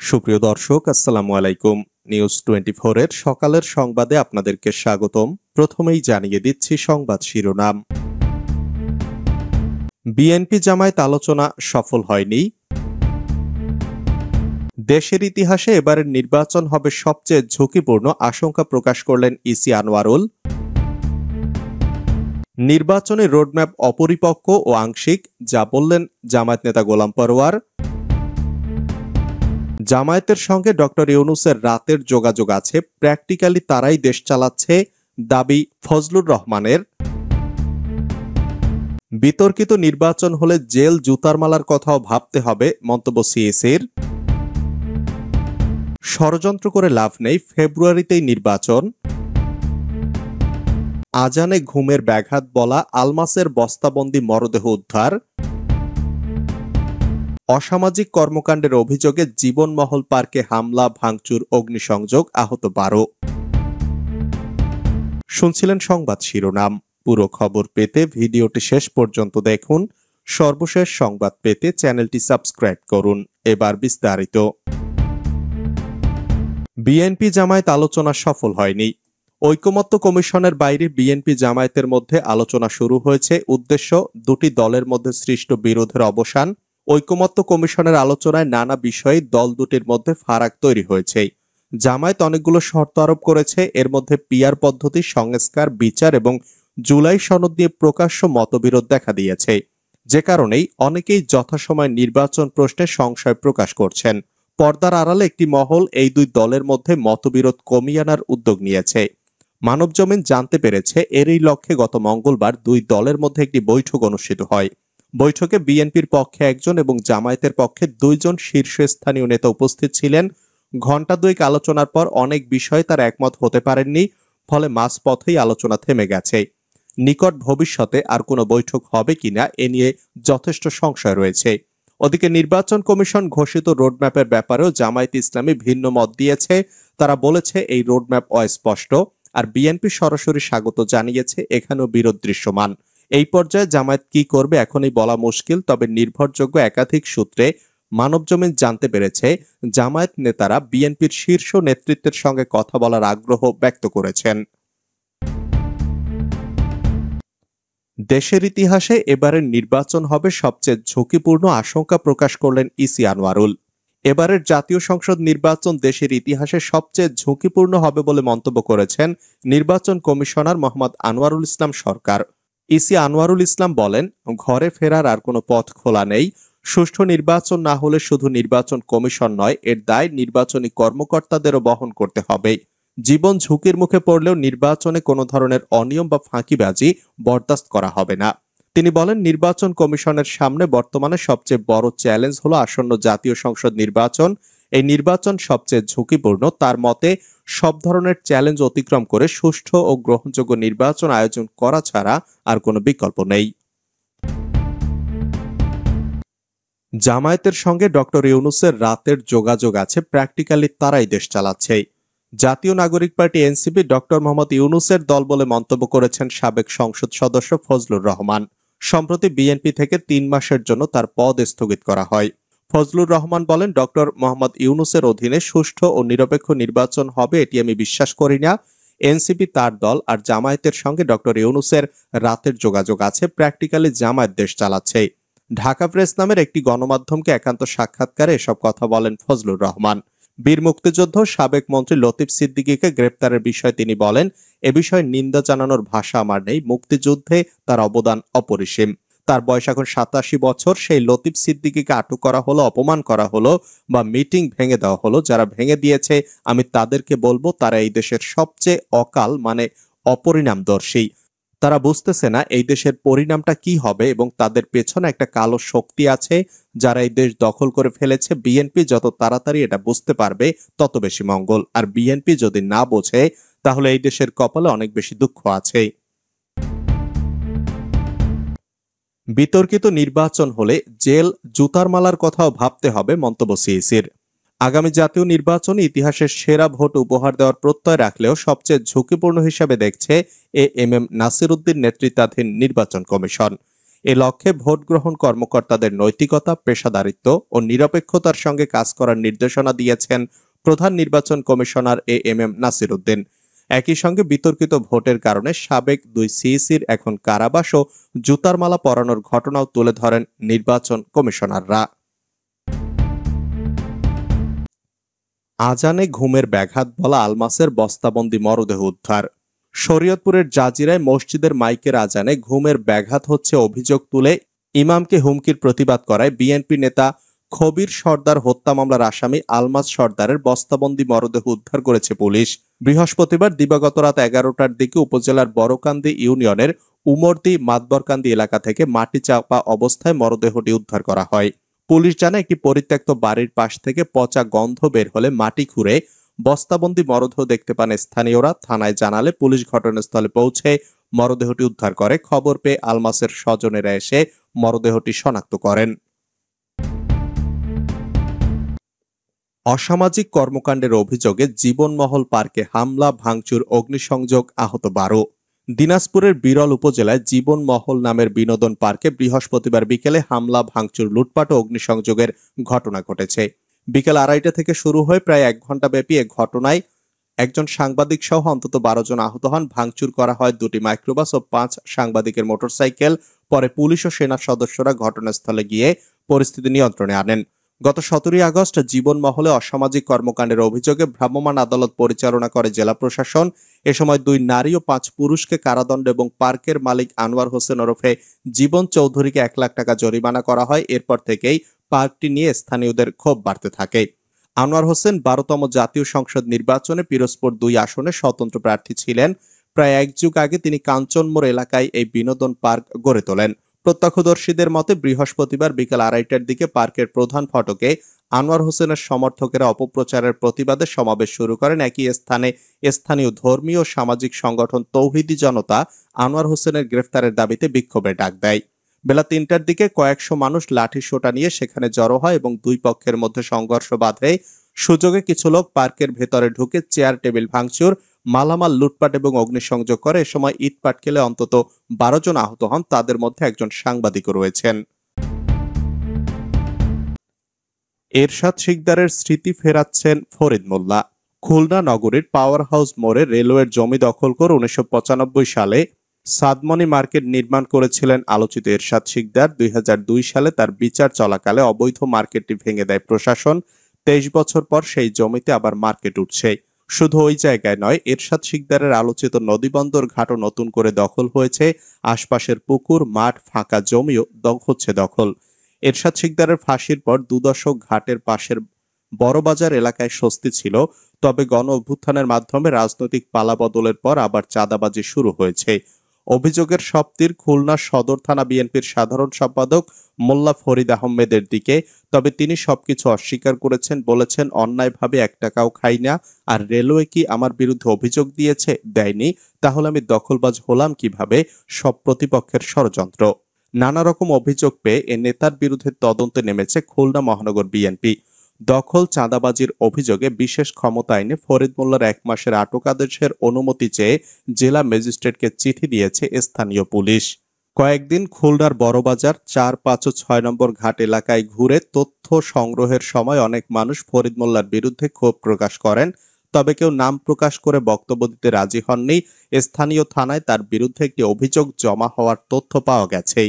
সুপ্রিয় দর্শক, আসসালামু আলাইকুম। নিউজ 24 এর সকালের সংবাদে আপনাদেরকে স্বাগতম। প্রথমেই জানিয়ে দিচ্ছি সংবাদ শিরোনাম। বিএনপি জামায়াত আলোচনা সফল হয়নি। দেশের ইতিহাসে এবারের নির্বাচন হবে সবচেয়ে ঝুঁকিপূর্ণ, আশঙ্কা প্রকাশ করলেন ইসি আনোয়ারুল। নির্বাচনে রোডম্যাপ অপরিপক্ক ও আংশিক, যা বললেন জামায়াত নেতা গোলাম পরোয়ার। জামায়াতের সঙ্গে ডক্টর ইউনূসের রাতের যোগাযোগ আছে, প্র্যাকটিক্যালি তারাই দেশ চালাচ্ছে, দাবি ফজলুর রহমানের। বিতর্কিত নির্বাচন হলে জেল জুতার মালার কথাও ভাবতে হবে, মন্তব্য সিএসির। ষড়যন্ত্র করে লাভ নেই, ফেব্রুয়ারিতেই নির্বাচন। আজানে ঘুমের ব্যাঘাত বলা আলমাসের বস্তাবন্দি মরদেহ উদ্ধার। অসামাজিক কর্মকাণ্ডের অভিযোগে জীবনমহল পার্কে হামলা, ভাঙচুর, অগ্নিসংযোগ, আহত 12। শুনছিলেন সংবাদ শিরোনাম। পুরো খবর পেতে ভিডিওটি শেষ পর্যন্ত দেখুন। সর্বশেষ সংবাদ পেতে চ্যানেলটি সাবস্ক্রাইব করুন। এবার বিস্তারিত। বিএনপি জামায়াত আলোচনা সফল হয়নি। ঐকমত্য কমিশনের বাইরে বিএনপি জামায়াতের মধ্যে আলোচনা শুরু হয়েছে। উদ্দেশ্য দুটি দলের মধ্যে সৃষ্ট বিরোধের অবসান। ঐকমত্য কমিশনের আলোচনায় নানা বিষয়ে দল দুটির মধ্যে ফারাক তৈরি হয়েছে। জামায়াত অনেকগুলো শর্ত আরোপ করেছে। এর মধ্যে পিআর পদ্ধতি সংস্কার, বিচার এবং জুলাই সনদ নিয়ে প্রকাশ্য মতবিরোধ দেখা দিয়েছে, যে কারণেই অনেকেই যথাসময় নির্বাচন প্রশ্নে সংশয় প্রকাশ করছেন। পর্দার আড়ালে একটি মহল এই দুই দলের মধ্যে মতবিরোধ কমিয়ে আনার উদ্যোগ নিয়েছে। মানবজমিন জানতে পেরেছে, এরই লক্ষ্যে গত মঙ্গলবার দুই দলের মধ্যে একটি বৈঠক অনুষ্ঠিত হয়। বৈঠকে বিএনপির পক্ষে একজন এবং জামায়াতের পক্ষে দুইজন শীর্ষস্থানীয় নেতা উপস্থিত ছিলেন। ঘণ্টা দুয়েক আলোচনার পর অনেক বিষয়ে তার একমত হতে পারেননি, ফলে মাঝপথেই আলোচনা থেমে গেছে। নিকট ভবিষ্যতে আর কোনো বৈঠক হবে কিনা এ নিয়ে যথেষ্ট সংশয় রয়েছে। ওদিকে নির্বাচন কমিশন ঘোষিত রোডম্যাপের ব্যাপারেও জামায়াত ইসলামী ভিন্ন মত দিয়েছে। তারা বলেছে এই রোডম্যাপ অস্পষ্ট, আর বিএনপি সরাসরি স্বাগত জানিয়েছে। এখানেও বিরোধ দৃশ্যমান। এই পর্যায়ে জামায়াত কি করবে এখনই বলা মুশকিল, তবে নির্ভরযোগ্য একাধিক সূত্রে মানবজমিন জানতে পেরেছে, জামায়াত নেতারা বিএনপির শীর্ষ নেতৃত্বের সঙ্গে কথা বলার আগ্রহ ব্যক্ত করেছেন। দেশের ইতিহাসে এবারের নির্বাচন হবে সবচেয়ে ঝুঁকিপূর্ণ, আশঙ্কা প্রকাশ করলেন ইসি আনোয়ারুল। এবারের জাতীয় সংসদ নির্বাচন দেশের ইতিহাসে সবচেয়ে ঝুঁকিপূর্ণ হবে বলে মন্তব্য করেছেন নির্বাচন কমিশনার মোহাম্মদ আনোয়ারুল ইসলাম সরকার। ইসি আনোয়ারুল ইসলাম বলেন, ঘরে ফেরার আর কোনো পথ খোলা নেই। সুষ্ঠু নির্বাচন না হলে শুধু নির্বাচন কমিশন নয়, এর দায় নির্বাচনী কর্মকর্তাদেরও বহন করতে হবে। জীবন ঝুঁকির মুখে পড়লেও নির্বাচনে কোনো ধরনের অনিয়ম বা ফাঁকিবাজি বরদাস্ত করা হবে না। তিনি বলেন, নির্বাচন কমিশনের সামনে বর্তমানে সবচেয়ে বড় চ্যালেঞ্জ হলো আসন্ন জাতীয় সংসদ নির্বাচন। এই নির্বাচন সবচেয়ে ঝুঁকিপূর্ণ। তার মতে সব ধরনের চ্যালেঞ্জ অতিক্রম করে সুষ্ঠু ও গ্রহণযোগ্য নির্বাচন আয়োজন করা ছাড়া আর কোনো বিকল্প নেই। জামায়াতের সঙ্গে ডক্টর ইউনূসের রাতের যোগাযোগ আছে, প্র্যাকটিক্যালি তারাই দেশ চালাচ্ছে। জাতীয় নাগরিক পার্টি এনসিপি ডক্টর মোহাম্মদ ইউনূসের দল বলে মন্তব্য করেছেন সাবেক সংসদ সদস্য ফজলুর রহমান। সম্প্রতি বিএনপি থেকে 3 মাসের জন্য তার পদ স্থগিত করা হয়। ফজলুর রহমান বলেন, ডক্টর মোহাম্মদ ইউনূসের অধীনে সুষ্ঠু ও নিরপেক্ষ নির্বাচন হবে এটি আমি বিশ্বাস করি না। এনসিপি তার দল আর জামায়াতের সঙ্গে ডক্টর ইউনূসের রাতের যোগাযোগ আছে, প্র্যাকটিক্যালি জামায়াত দেশ চালাচ্ছে। ঢাকা প্রেস নামের একটি গণমাধ্যমকে একান্ত সাক্ষাৎকারে এসব কথা বলেন ফজলুর রহমান। বীর মুক্তিযোদ্ধ সাবেক মন্ত্রী লতিফ সিদ্দিকীকে গ্রেপ্তারের বিষয়ে তিনি বলেন, এ বিষয়ে নিন্দা জানানোর ভাষা আমার নেই। মুক্তিযুদ্ধে তার অবদান অপরিসীম। তার বয়স এখন 87 বছর। সেই লতিফ সিদ্দিকীকে আটক করা হলো, অপমান করা হলো বা মিটিং ভেঙে দেওয়া হলো, যারা ভেঙে দিয়েছে আমি তাদেরকে বলবো তারা এই দেশের সবচেয়ে অকাল মানে অপরিণামদর্শী। তারা বুঝতেছে না এই দেশের পরিণামটা কি হবে এবং তাদের পেছনে একটা কালো শক্তি আছে যারা এই দেশ দখল করে ফেলেছে। বিএনপি যত তাড়াতাড়ি এটা বুঝতে পারবে তত বেশি মঙ্গল, আর বিএনপি যদি না বোঝে তাহলে এই দেশের কপালে অনেক বেশি দুঃখ আছে। বিতর্কিত নির্বাচন হলে জেল জুতার মালার কথাও ভাবতে হবে, মন্তব্য সিইসির। আগামী জাতীয় নির্বাচনে ইতিহাসের সেরা ভোট উপহার দেওয়ার প্রত্যয় রাখলেও সবচেয়ে ঝুঁকিপূর্ণ হিসাবে দেখছে এএমএম নাসির উদ্দিন নেতৃত্বাধীন নির্বাচন কমিশন। এ লক্ষ্যে ভোট গ্রহণ কর্মকর্তাদের নৈতিকতা, পেশাদারিত্ব ও নিরপেক্ষতার সঙ্গে কাজ করার নির্দেশনা দিয়েছেন প্রধান নির্বাচন কমিশনার এএমএম নাসির উদ্দিন। একই সঙ্গে বিতর্কিত ভোটের কারণে সাবেক 2 সিইসির এখন কারাবাস ও জুতার মালা পরানোর ঘটনাও তুলে ধরেন নির্বাচন কমিশনাররা। আজানে ঘুমের ব্যাঘাত বলা আলমাসের বস্তাবন্দি মরদেহ উদ্ধার। শরীয়তপুরের জাজিরায় মসজিদের মাইকের আজানে ঘুমের ব্যাঘাত হচ্ছে অভিযোগ তুলে ইমামকে হুমকির প্রতিবাদ করায় বিএনপি নেতা খবির সর্দার হত্যা মামলার আসামি আলমাস সর্দারের বস্তাবন্দি মরদেহ উদ্ধার করেছে পুলিশ। বৃহস্পতিবার দিবাগত রাত 11টার দিকে উপজেলার বড়কান্দি ইউনিয়নের উমরদি মাতবরকান্দি এলাকা থেকে মাটি চাপা অবস্থায় মরদেহটি উদ্ধার করা হয়। পুলিশ জানায় একটি পরিত্যক্ত বাড়ির পাশ থেকে পচা গন্ধ বের হলে মাটি খুঁড়ে বস্তাবন্দি মরদেহ দেখতে পান স্থানীয়রা। থানায় জানালে পুলিশ ঘটনাস্থলে পৌঁছে মরদেহটি উদ্ধার করে। খবর পেয়ে আলমাসের স্বজনেরা এসে মরদেহটি শনাক্ত করেন। অসামাজিক কর্মকাণ্ডের অভিযোগে জীবনমহল পার্কে হামলা, ভাঙচুর, অগ্নিসংযোগ, আহত 12। দিনাজপুরের বিরল উপজেলায় জীবনমহল নামের বিনোদন পার্কে বৃহস্পতিবার বিকেলে হামলা, ভাঙচুর, লুটপাট ও অগ্নিসংযোগের ঘটনা ঘটেছে। বিকেল 2:30 থেকে শুরু হয়ে প্রায় 1 ঘন্টা ব্যাপী এ ঘটনায় একজন সাংবাদিক সহ অন্তত 12 জন আহত হন। ভাঙচুর করা হয় 2টি মাইক্রোবাস ও 5 সাংবাদিকের মোটরসাইকেল। পরে পুলিশ ও সেনা সদস্যরা ঘটনাস্থলে গিয়ে পরিস্থিতি নিয়ন্ত্রণে আনেন। গত 17 আগস্ট জীবনমহলে অসামাজিক কর্মকাণ্ডের অভিযোগে ভ্রাম্যমাণ আদালত পরিচালনা করে জেলা প্রশাসন। এ সময় 2 নারী ও 5 পুরুষকে কারাদণ্ড এবং পার্কের মালিক আনোয়ার হোসেন ওরফে জীবন চৌধুরীকে 1 লাখ টাকা জরিমানা করা হয়। এরপর থেকেই পার্কটি নিয়ে স্থানীয়দের ক্ষোভ বাড়তে থাকে। আনোয়ার হোসেন 12তম জাতীয় সংসদ নির্বাচনে পিরোজপুর 2 আসনে স্বতন্ত্র প্রার্থী ছিলেন। প্রায় 1 যুগ আগে তিনি কাঞ্চনমোড় এলাকায় এই বিনোদন পার্ক গড়ে তোলেন। প্রত্যক্ষদর্শীদের মতে বৃহস্পতিবার বিকেল 2:30টার দিকে পার্কের প্রধান ফটকে আনোয়ার হোসেনের সমর্থকেরা অপপ্রচারের প্রতিবাদে সমাবেশ শুরু করেন। একই স্থানে স্থানীয় ধর্মীয় ও সামাজিক সংগঠন তৌহিদি জনতা আনোয়ার হোসেনের গ্রেফতারের দাবিতে বিক্ষোভের ডাক দেয়। বেলা 3টার দিকে কয়েকশো মানুষ লাঠি সোঁটা নিয়ে সেখানে জড়ো হয় এবং 2 পক্ষের মধ্যে সংঘর্ষ বাধে। সুযোগে কিছু লোক পার্কের ভেতরে ঢুকে চেয়ার টেবিল ভাঙচুর, মালামাল লুটপাট এবং অগ্নিসংযোগ করে। এ সময় ইট পাটকেলে অন্তত 12 জন আহত হন। তাদের মধ্যে একজন সাংবাদিকও রয়েছেন। এরশাদ শিকদারের স্মৃতি ফেরাচ্ছেন ফরিদ মোল্লা। খুলনা নগরীর পাওয়ার হাউস মোড়ে রেলওয়ের জমি দখল করে 1995 সালে সাদমনি মার্কেট নির্মাণ করেছিলেন আলোচিত এরশাদ শিকদার। 2002 সালে তার বিচার চলাকালে অবৈধ মার্কেটটি ভেঙে দেয় প্রশাসন। 23 বছর পর সেই জমিতে আবার মার্কেট উঠছে। শুধু ওই জায়গায় নয়, এরশাদ শিকদারের আলোচিত নদীবন্দর ঘাটও নতুন করে দখল হয়েছে। আশপাশের পুকুর, মাঠ, ফাঁকা জমিও হচ্ছে দখল। এরশাদ শিকদারের ফাঁসির পর 2 দশক ঘাটের পাশের বড়বাজার এলাকায় স্বস্তি ছিল। তবে গণ অভ্যুত্থানের মাধ্যমে রাজনৈতিক পালাবদলের পর আবার চাঁদাবাজি শুরু হয়েছে। অভিযোগের সব তীর খুলনা সদর থানা বিএনপির সাধারণ সম্পাদক মোল্লা ফরিদ আহমেদের দিকে। তবে তিনি সবকিছু অস্বীকার করেছেন, বলেছেন অন্যায়ভাবে 1 টাকাও খাই না। আর রেলওয়ে কি আমার বিরুদ্ধে অভিযোগ দিয়েছে? দেয়নি। তাহলে আমি দখলবাজ হলাম কিভাবে? সব প্রতিপক্ষের ষড়যন্ত্র। নানা রকম অভিযোগ পেয়ে এ নেতার বিরুদ্ধে তদন্তে নেমেছে খুলনা মহানগর বিএনপি। দখল, চাঁদাবাজির অভিযোগে বিশেষ ক্ষমতা আইনে ফরিদ মোল্লার 1 মাসের আটক আদেশের অনুমতি চেয়ে জেলা ম্যাজিস্ট্রেটকে চিঠি দিয়েছে স্থানীয় পুলিশ। কয়েকদিন খুলনার বড়বাজার 4, 5 ও 6 নম্বর ঘাট এলাকায় ঘুরে তথ্য সংগ্রহের সময় অনেক মানুষ ফরিদ মোল্লার বিরুদ্ধে ক্ষোভ প্রকাশ করেন। তবে কেউ নাম প্রকাশ করে বক্তব্য দিতে রাজি হননি। স্থানীয় থানায় তার বিরুদ্ধে একটি অভিযোগ জমা হওয়ার তথ্য পাওয়া গেছে।